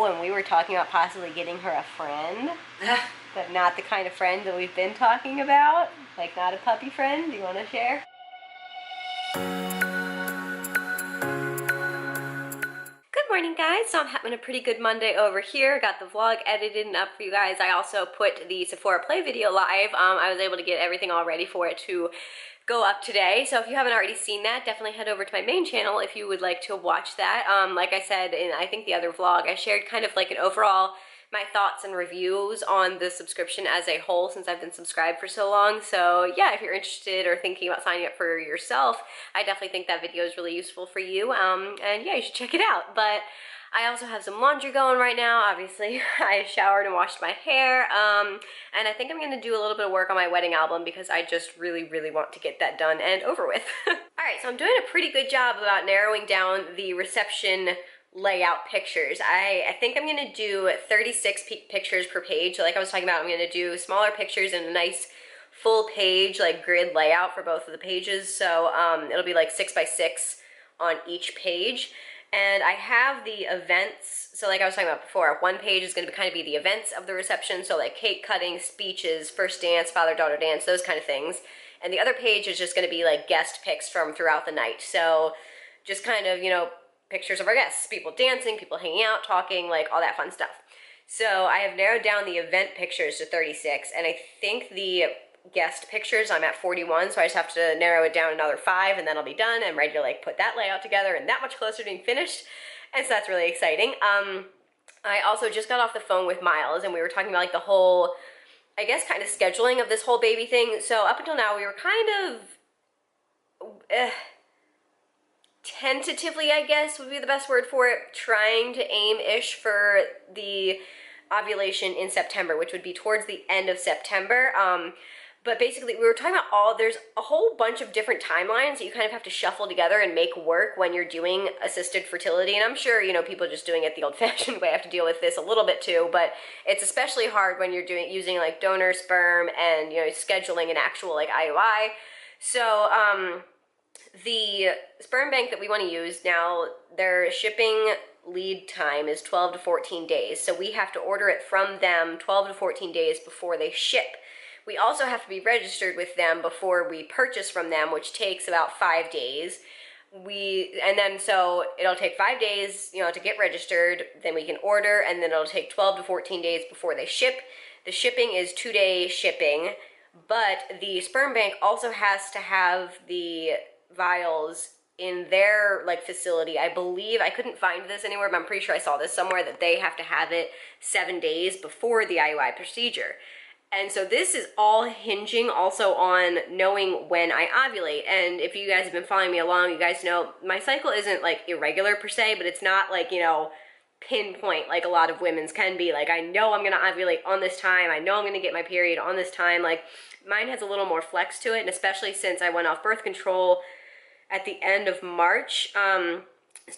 and we were talking about possibly getting her a friend, but not the kind of friend that we've been talking about, like not a puppy friend. Do you want to share? Good morning, guys. So I'm having a pretty good Monday over here. Got the vlog edited and up for you guys. I also put the Sephora Play video live. I was able to get everything all ready for it to go up today. So if you haven't already seen that, definitely head over to my main channel if you would like to watch that. Like I said in I think the other vlog, I shared kind of like an overall my thoughts and reviews on the subscription as a whole since I've been subscribed for so long. So yeah, if you're interested or thinking about signing up for yourself, I definitely think that video is really useful for you. And yeah, you should check it out. But I also have some laundry going right now, obviously. I showered and washed my hair, and I think I'm gonna do a little bit of work on my wedding album because I just really want to get that done and over with. Alright, so I'm doing a pretty good job about narrowing down the reception layout pictures. I think I'm gonna do 36 pictures per page. So like I was talking about, I'm gonna do smaller pictures and a nice full page like grid layout for both of the pages. So it'll be like 6 by 6 on each page. And I have the events, so like I was talking about before, one page is going to kind of be the events of the reception, so like cake cutting, speeches, first dance, father-daughter dance, those kind of things. And the other page is just going to be like guest pics from throughout the night. So just kind of, you know, pictures of our guests, people dancing, people hanging out, talking, like all that fun stuff. So I have narrowed down the event pictures to 36, and I think the guest pictures I'm at 41, so I just have to narrow it down another 5 and then I'll be done. I'm ready to like put that layout together and that much closer to being finished, and so that's really exciting. I also just got off the phone with Miles and we were talking about like the whole, I guess, kind of scheduling of this whole baby thing. So up until now we were kind of tentatively, I guess would be the best word for it, trying to aim-ish for the ovulation in September, which would be towards the end of September. But basically, we were talking about there's a whole bunch of different timelines that you kind of have to shuffle together and make work when you're doing assisted fertility. And I'm sure, you know, people just doing it the old-fashioned way have to deal with this a little bit too, but it's especially hard when you're using like donor sperm and, you know, scheduling an actual like IUI. So, the sperm bank that we want to use now, their shipping lead time is 12 to 14 days. So we have to order it from them 12 to 14 days before they ship. We also have to be registered with them before we purchase from them, which takes about 5 days. So it'll take 5 days, you know, to get registered, then we can order, and then it'll take 12 to 14 days before they ship. The shipping is 2-day shipping, but the sperm bank also has to have the vials in their like facility. I believe, I couldn't find this anywhere, but I'm pretty sure I saw this somewhere, that they have to have it 7 days before the IUI procedure. And so this is all hinging also on knowing when I ovulate. And if you guys have been following me along, you guys know my cycle isn't like irregular per se, but it's not like, you know, pinpoint like a lot of women's can be. Like, I know I'm gonna ovulate on this time, I know I'm gonna get my period on this time. Like, mine has a little more flex to it, and especially since I went off birth control at the end of March,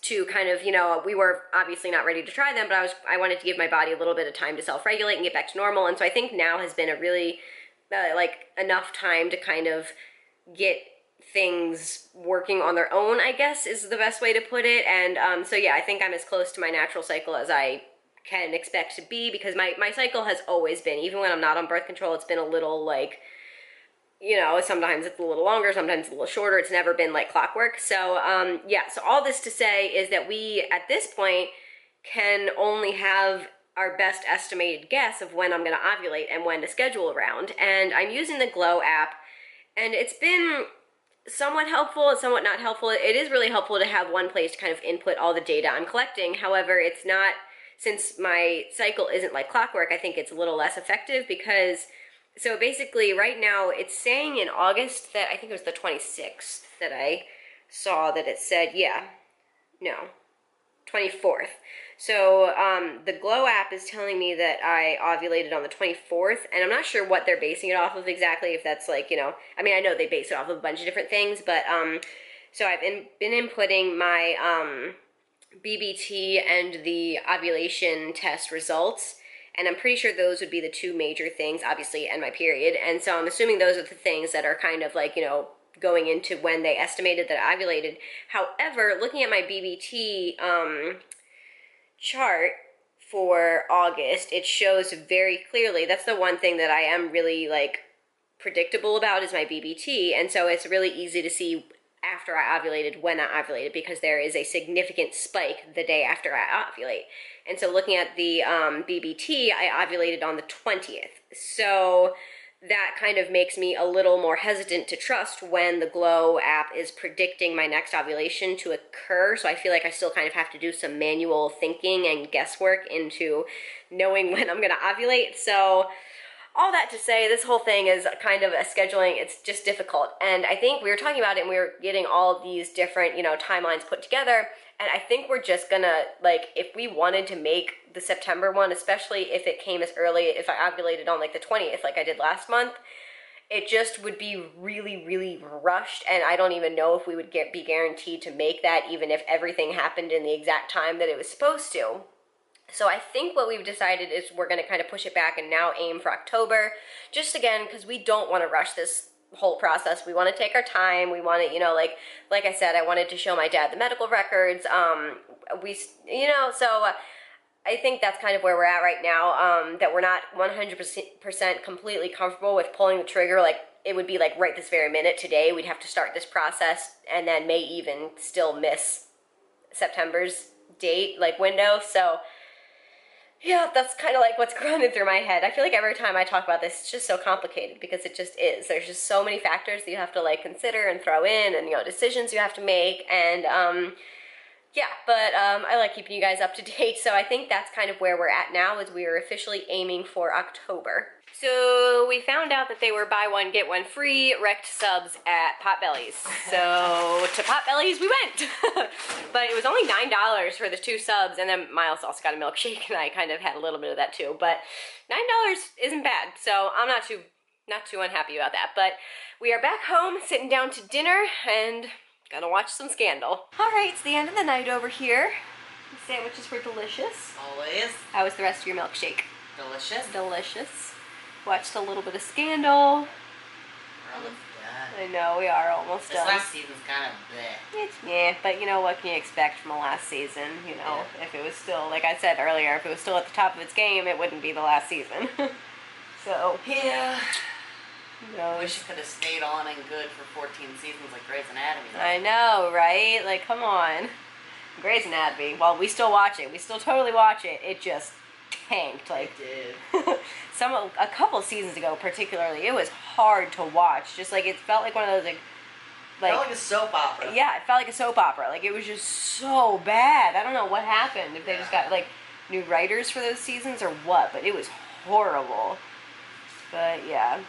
to kind of, you know, we were obviously not ready to try them, but I wanted to give my body a little bit of time to self-regulate and get back to normal. And so I think now has been a really like enough time to kind of get things working on their own, I guess is the best way to put it. And so yeah, I think I'm as close to my natural cycle as I can expect to be, because my cycle has always been, even when I'm not on birth control, it's been a little like, you know, sometimes it's a little longer, sometimes it's a little shorter. It's never been like clockwork. So yeah, so all this to say is that we, at this point, can only have our best estimated guess of when I'm gonna ovulate and when to schedule around. And I'm using the Glow app, and it's been somewhat helpful and somewhat not helpful. It is really helpful to have one place to kind of input all the data I'm collecting. However, it's not, since my cycle isn't like clockwork, I think it's a little less effective because, so basically right now it's saying in August that, I think it was the 26th that I saw that it said, yeah, no, 24th. So the Glow app is telling me that I ovulated on the 24th, and I'm not sure what they're basing it off of exactly, if that's like, you know, I mean, I know they base it off of a bunch of different things, but so I've been inputting my BBT and the ovulation test results, and I'm pretty sure those would be the two major things, obviously, and my period. And so I'm assuming those are the things that are kind of like, you know, going into when they estimated that I ovulated. However, looking at my BBT chart for August, it shows very clearly. That's the one thing that I am really like predictable about is my BBT, and so it's really easy to see after I ovulated when I ovulated because there is a significant spike the day after I ovulate. And so looking at the BBT, I ovulated on the 20th. So that kind of makes me a little more hesitant to trust when the Glow app is predicting my next ovulation to occur. So I feel like I still kind of have to do some manual thinking and guesswork into knowing when I'm gonna ovulate. So all that to say, this whole thing is kind of a scheduling, it's just difficult. And I think we were talking about it and we were getting all of these different, you know, timelines put together. And I think we're just gonna, like, if we wanted to make the September one, especially if it came as early, if I ovulated on like the 20th, like I did last month, it just would be really, really rushed. And I don't even know if we would be guaranteed to make that, even if everything happened in the exact time that it was supposed to. So I think what we've decided is we're going to kind of push it back and now aim for October, just again, because we don't want to rush this whole process. We want to take our time. We want to, you know, like I said, I wanted to show my dad the medical records. So I think that's kind of where we're at right now, that we're not 100% completely comfortable with pulling the trigger. Like, it would be like right this very minute today, we'd have to start this process and then may even still miss September's date, like window. So yeah, that's kind of like what's running through my head. I feel like every time I talk about this, it's just so complicated because it just is. There's just so many factors that you have to like consider and throw in, and, you know, decisions you have to make. And yeah, but I like keeping you guys up to date. So I think that's kind of where we're at now, is we are officially aiming for October. So we found out that they were buy one, get one free wrecked subs at Potbelly's. So to Potbelly's we went. But it was only $9 for the 2 subs, and then Miles also got a milkshake, and I kind of had a little bit of that too. But $9 isn't bad, so I'm not too unhappy about that. But we are back home, sitting down to dinner, and gonna watch some Scandal. All right, it's the end of the night over here. The sandwiches were delicious. Always. How was the rest of your milkshake? Delicious. Delicious. Watched a little bit of Scandal. We're almost done. I know, we are almost done. This last season's kind of bleh. Yeah, but you know, what can you expect from a last season? You know, if it was still, like I said earlier, if it was still at the top of its game, it wouldn't be the last season. So, yeah. No. Wish it could have stayed on and good for 14 seasons like Grey's Anatomy. I know, right? Like, come on. Grey's Anatomy, well, we still watch it. We still totally watch it. It just tanked. Like, it did. A couple seasons ago, particularly, it was hard to watch. Just like, it felt like one of those, like it felt like a soap opera. Yeah, it felt like a soap opera. Like, it was just so bad. I don't know what happened. If they just got, like, new writers for those seasons or what, but it was horrible. But, yeah.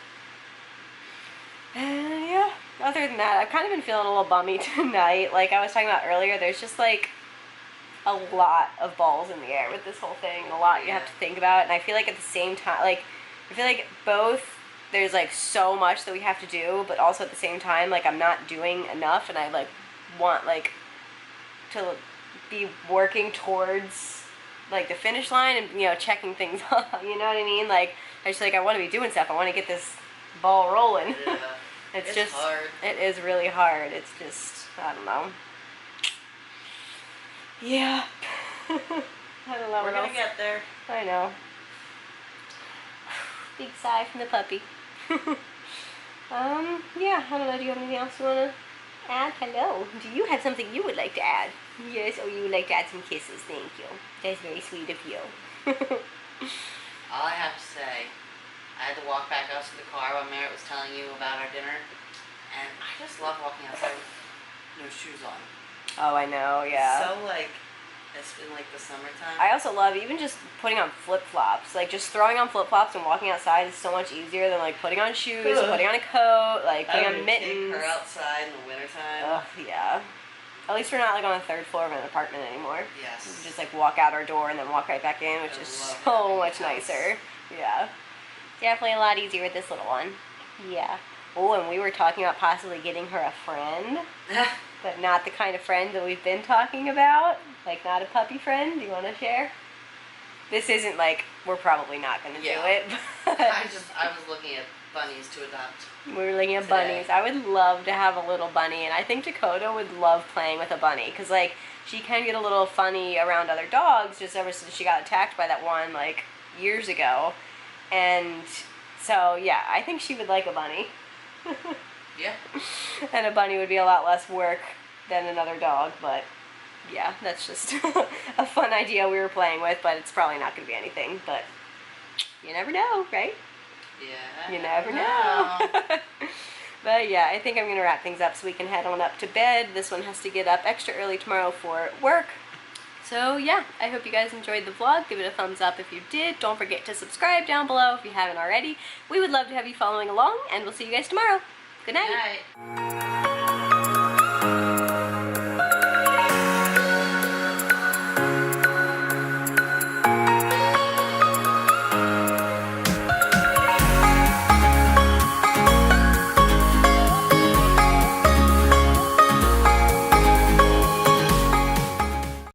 Yeah, other than that, I've kind of been feeling a little bummy tonight. Like I was talking about earlier, there's just like a lot of balls in the air with this whole thing. A lot you have to think about. And I feel like at the same time, like, I feel like both, there's like so much that we have to do, but also at the same time, like, I'm not doing enough, and I like want like to be working towards like the finish line and, you know, checking things off. You know what I mean? Like, I just like, I want to be doing stuff. I want to get this ball rolling. Yeah. It's just hard. It is really hard. It's just, I don't know. Yeah. I don't know. We're gonna get there. I know. Big sigh from the puppy. Yeah, I don't know. Do you have anything else you want to add? Hello. Do you have something you would like to add? Yes, or you would like to add some kisses. Thank you. That's very sweet of you. All I have to say, I had to walk back up to the car while Merrit was telling you about our dinner, and I just love walking outside with no shoes on. Oh, I know, yeah. So, like, it's in, like, the summertime. I also love even just putting on flip-flops. Like, just throwing on flip-flops and walking outside is so much easier than, like, putting on shoes, putting on a coat, like, putting on mittens. Take her outside in the wintertime. Ugh, yeah. At least we're not, like, on the 3rd floor of an apartment anymore. Yes. We can just, like, walk out our door and then walk right back in, which is so much nicer. Yeah. Definitely a lot easier with this little one. Yeah. Oh, and we were talking about possibly getting her a friend. But not the kind of friend that we've been talking about. Like, not a puppy friend. Do you want to share? This isn't like, we're probably not going to do it. I was looking at bunnies to adopt. We were looking at bunnies. I would love to have a little bunny, and I think Dakota would love playing with a bunny. Because, like, she can get a little funny around other dogs just ever since she got attacked by that one, like, years ago. And so, yeah, I think she would like a bunny. Yeah. And a bunny would be a lot less work than another dog, but yeah, that's just a fun idea we were playing with, but it's probably not going to be anything, but you never know, right? Yeah. You never know. But yeah, I think I'm going to wrap things up so we can head on up to bed. This one has to get up extra early tomorrow for work. So yeah, I hope you guys enjoyed the vlog. Give it a thumbs up if you did. Don't forget to subscribe down below if you haven't already. We would love to have you following along, and we'll see you guys tomorrow. Good night. Good night.